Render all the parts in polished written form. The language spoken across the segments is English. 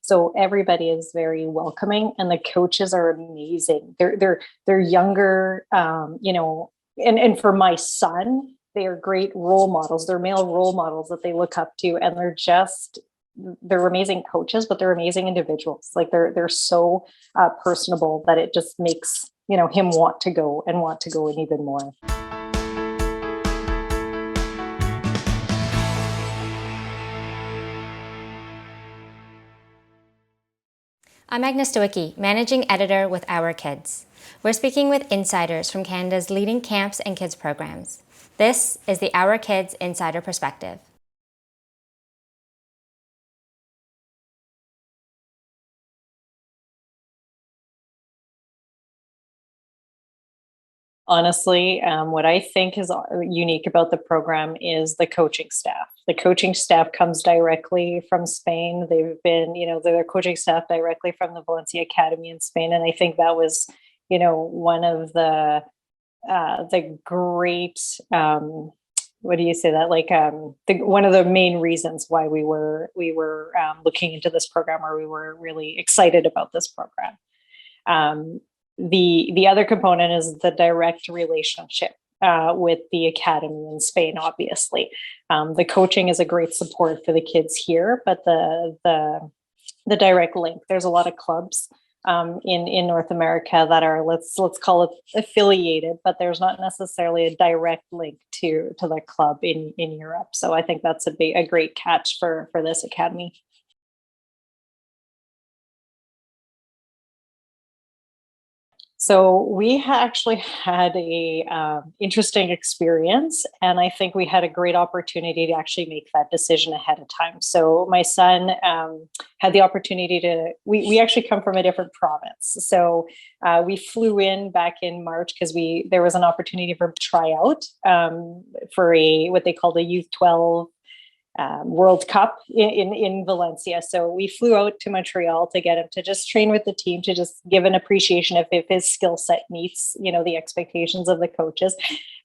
So everybody is very welcoming, and the coaches are amazing. They're younger, and for my son, they are great role models. They're male role models that they look up to, and they're amazing coaches, but they're amazing individuals. Like they're so personable that it just makes him want to go and even more. I'm Agnes Stowicki, Managing Editor with Our Kids. We're speaking with insiders from Canada's leading camps and kids programs. This is the Our Kids Insider Perspective. Honestly, what I think is unique about the program is the coaching staff. The coaching staff comes directly from Spain. They've been, their coaching staff directly from the Valencia Academy in Spain. And I think that was, one of the great, what do you say that? Like one of the main reasons why we were looking into this program, or we were really excited about this program. The other component is the direct relationship with the academy in Spain. Obviously, the coaching is a great support for the kids here, but the direct link. There's a lot of clubs in North America that are let's call it affiliated, but there's not necessarily a direct link to the club in Europe. So I think that's a great catch for this academy. So we actually had a interesting experience, and I think we had a great opportunity to actually make that decision ahead of time. So my son had the opportunity to. We actually come from a different province, so we flew in back in March because there was an opportunity for tryout for what they called a U12. World Cup in Valencia. So we flew out to Montreal to get him to just train with the team, to just give an appreciation if his skill set meets, the expectations of the coaches.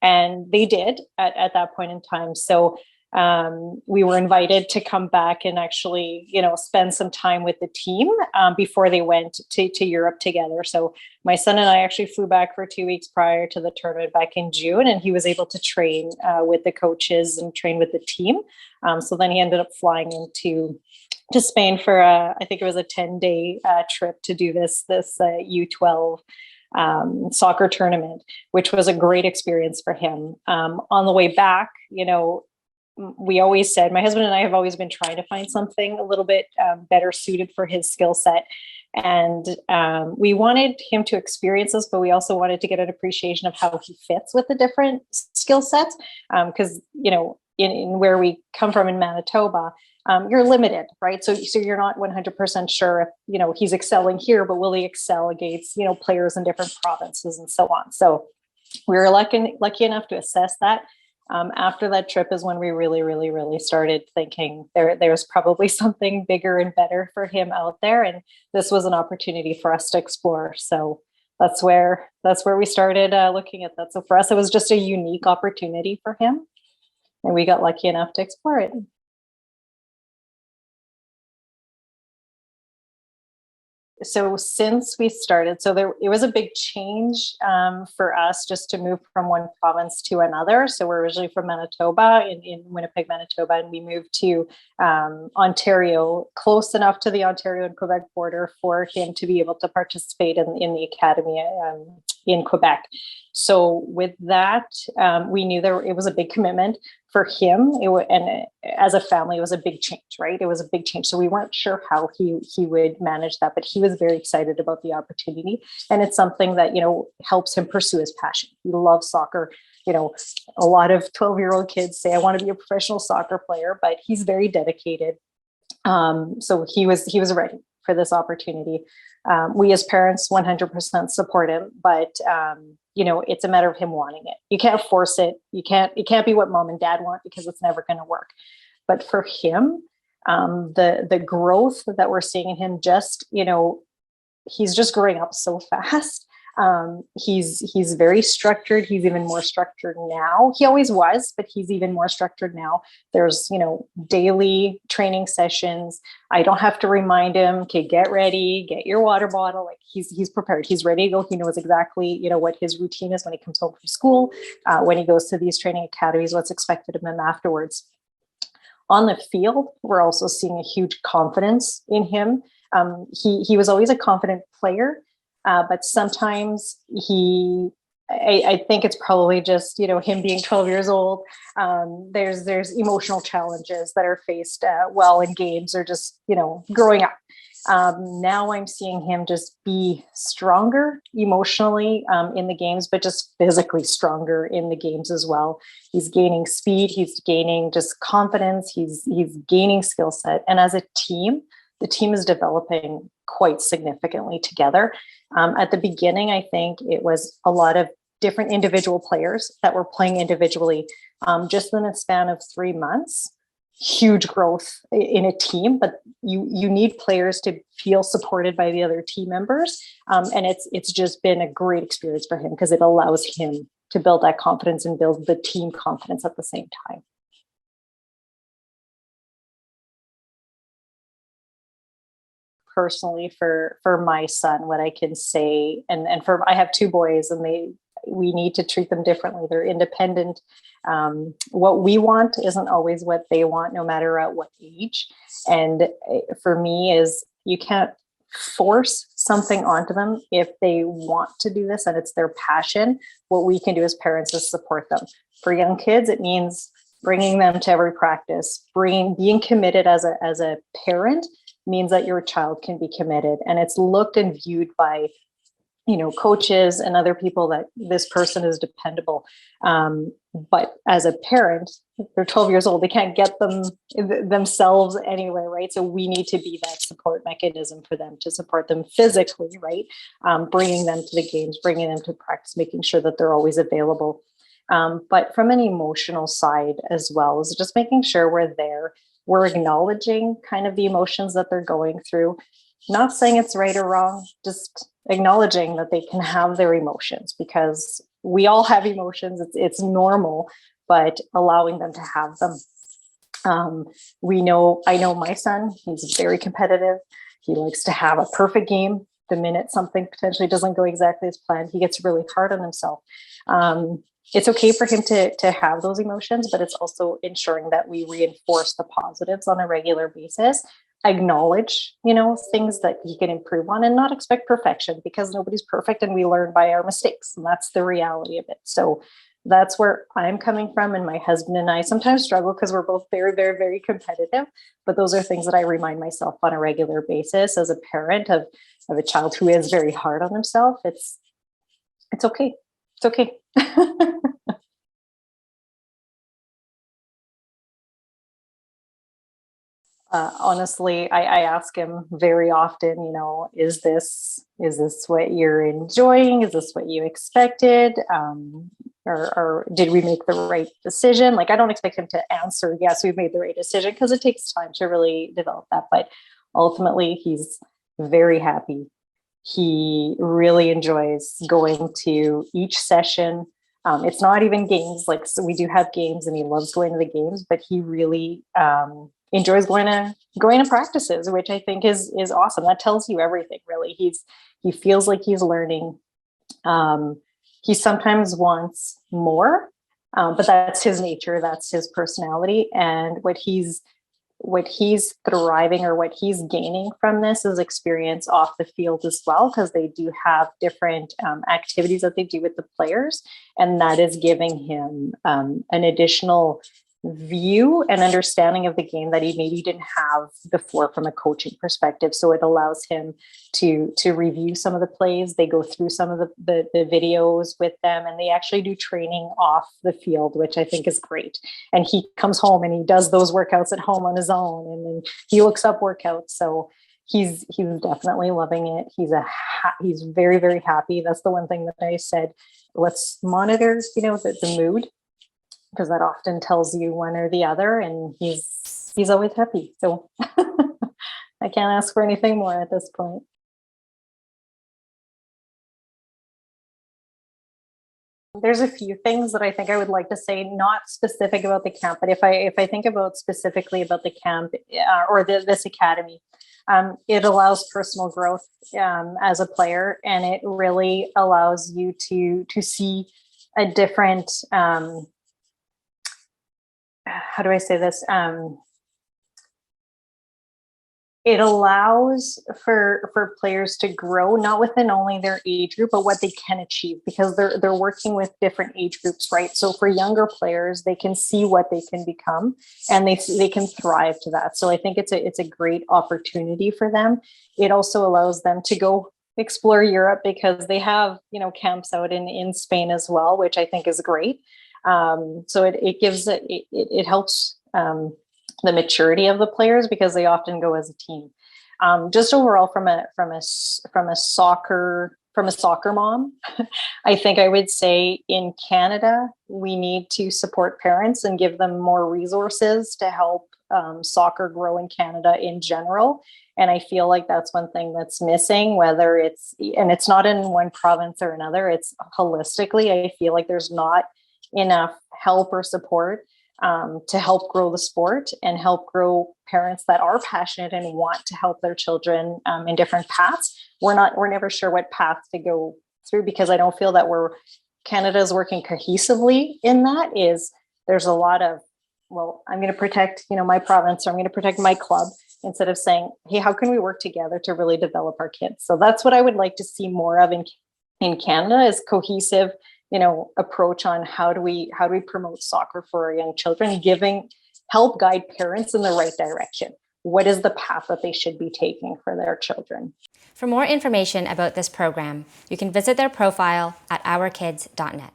And they did at that point in time. So we were invited to come back and actually, spend some time with the team before they went to Europe together. So my son and I actually flew back for 2 weeks prior to the tournament back in June, and he was able to train with the coaches and train with the team. So then he ended up flying into Spain for I think it was a 10-day trip to do this U12 soccer tournament, which was a great experience for him. On the way back, we always said, my husband and I have always been trying to find something a little bit better suited for his skill set. And we wanted him to experience this, but we also wanted to get an appreciation of how he fits with the different skill sets. Because, in where we come from in Manitoba, you're limited, right? So you're not 100% sure if, he's excelling here, but will he excel against, players in different provinces and so on. So we were lucky enough to assess that. After that trip is when we really, really, really started thinking there's probably something bigger and better for him out there. And this was an opportunity for us to explore. So that's where we started looking at that. So for us, it was just a unique opportunity for him, and we got lucky enough to explore it. So since we started, it was a big change for us just to move from one province to another. So we're originally from Manitoba, in Winnipeg, Manitoba, and we moved to Ontario, close enough to the Ontario and Quebec border for him to be able to participate in the academy in Quebec. So with that, we knew it was a big commitment for him, and as a family, it was a big change, right? It was a big change. So we weren't sure how he would manage that, but he was very excited about the opportunity. And it's something that, helps him pursue his passion. He loves soccer. A lot of 12-year-old kids say, I want to be a professional soccer player, but he's very dedicated. So he was ready for this opportunity. We as parents 100% support him, but it's a matter of him wanting it. You can't force it. It can't be what mom and dad want, because it's never going to work. But for him, the growth that we're seeing in him, just, he's just growing up so fast. He's very structured. He's even more structured now. He always was, but he's even more structured now. There's, daily training sessions. I don't have to remind him, okay, get ready, get your water bottle. Like he's prepared. He's ready to go. He knows exactly, what his routine is when he comes home from school, when he goes to these training academies, what's expected of him afterwards. On the field, we're also seeing a huge confidence in him. He was always a confident player, but sometimes I think it's probably just, him being 12 years old. There's emotional challenges that are faced while in games or just, growing up. Now I'm seeing him just be stronger emotionally in the games, but just physically stronger in the games as well. He's gaining speed. He's gaining just confidence. He's gaining skill set. And as a team, the team is developing quite significantly together. At the beginning, I think it was a lot of different individual players that were playing individually. Just in a span of 3 months, huge growth in a team, but you need players to feel supported by the other team members. And it's just been a great experience for him because it allows him to build that confidence and build the team confidence at the same time. Personally, for my son, what I can say, and for I have 2 boys, and we need to treat them differently. They're independent. What we want isn't always what they want, no matter at what age. And for me, is you can't force something onto them if they want to do this and it's their passion. What we can do as parents is support them. For young kids, it means bringing them to every practice, being committed as a parent means that your child can be committed, and it's looked and viewed by coaches and other people that this person is dependable. But as a parent, they're 12 years old, they can't get themselves anywhere, right? So we need to be that support mechanism for them, to support them physically, right? Bringing them to the games, bringing them to practice, making sure that they're always available. But from an emotional side as well, is just making sure we're there. We're acknowledging kind of the emotions that they're going through, not saying it's right or wrong, just acknowledging that they can have their emotions, because we all have emotions. It's normal, but allowing them to have them. I know my son, he's very competitive. He likes to have a perfect game. The minute something potentially doesn't go exactly as planned, he gets really hard on himself. It's okay for him to have those emotions, but it's also ensuring that we reinforce the positives on a regular basis, acknowledge, things that he can improve on, and not expect perfection, because nobody's perfect and we learn by our mistakes. And that's the reality of it. So that's where I'm coming from. And my husband and I sometimes struggle because we're both very, very, very competitive. But those are things that I remind myself on a regular basis as a parent of a child who is very hard on himself. It's okay. It's okay. Honestly, I ask him very often, is this what you're enjoying? Is this what you expected? Or did we make the right decision? Like, I don't expect him to answer, yes, we've made the right decision, because it takes time to really develop that. But ultimately, he's very happy. He really enjoys going to each session. It's not even games. Like, so we do have games, and he loves going to the games, but he really enjoys going to practices, which I think is awesome. That tells you everything, really. He feels like he's learning. He sometimes wants more, but that's his nature. That's his personality, and what he's thriving, or what he's gaining from this, is experience off the field as well, because they do have different activities that they do with the players, and that is giving him an additional view and understanding of the game that he maybe didn't have before from a coaching perspective. So it allows him to review some of the plays. They go through some of the videos with them, and they actually do training off the field, which I think is great. And he comes home and he does those workouts at home on his own, and then he looks up workouts. So he's definitely loving it. He's very, very happy. That's the one thing that I said, let's monitor, the mood, because that often tells you one or the other, and he's always happy. So I can't ask for anything more at this point. There's a few things that I think I would like to say, not specific about the camp, but if I think about specifically about the camp this academy, it allows personal growth as a player, and it really allows you to see a different. How do I say this? It allows for players to grow, not within only their age group, but what they can achieve, because they're working with different age groups, right? So for younger players, they can see what they can become, and they can thrive to that. So I think it's a great opportunity for them. It also allows them to go explore Europe, because they have, camps out in Spain as well, which I think is great. So it helps the maturity of the players, because they often go as a team. Just overall, from a soccer mom, I think I would say in Canada, we need to support parents and give them more resources to help soccer grow in Canada in general. And I feel like that's one thing that's missing, and it's not in one province or another, it's holistically. I feel like there's not enough help or support to help grow the sport and help grow parents that are passionate and want to help their children in different paths. We're never sure what path to go through, because I don't feel that Canada's working cohesively in that. There's a lot of, well, I'm going to protect, my province, or I'm going to protect my club, instead of saying, hey, how can we work together to really develop our kids? So that's what I would like to see more of in Canada, is cohesive, approach on how do we promote soccer for our young children, help guide parents in the right direction. What is the path that they should be taking for their children? For more information about this program, you can visit their profile at OurKids.net.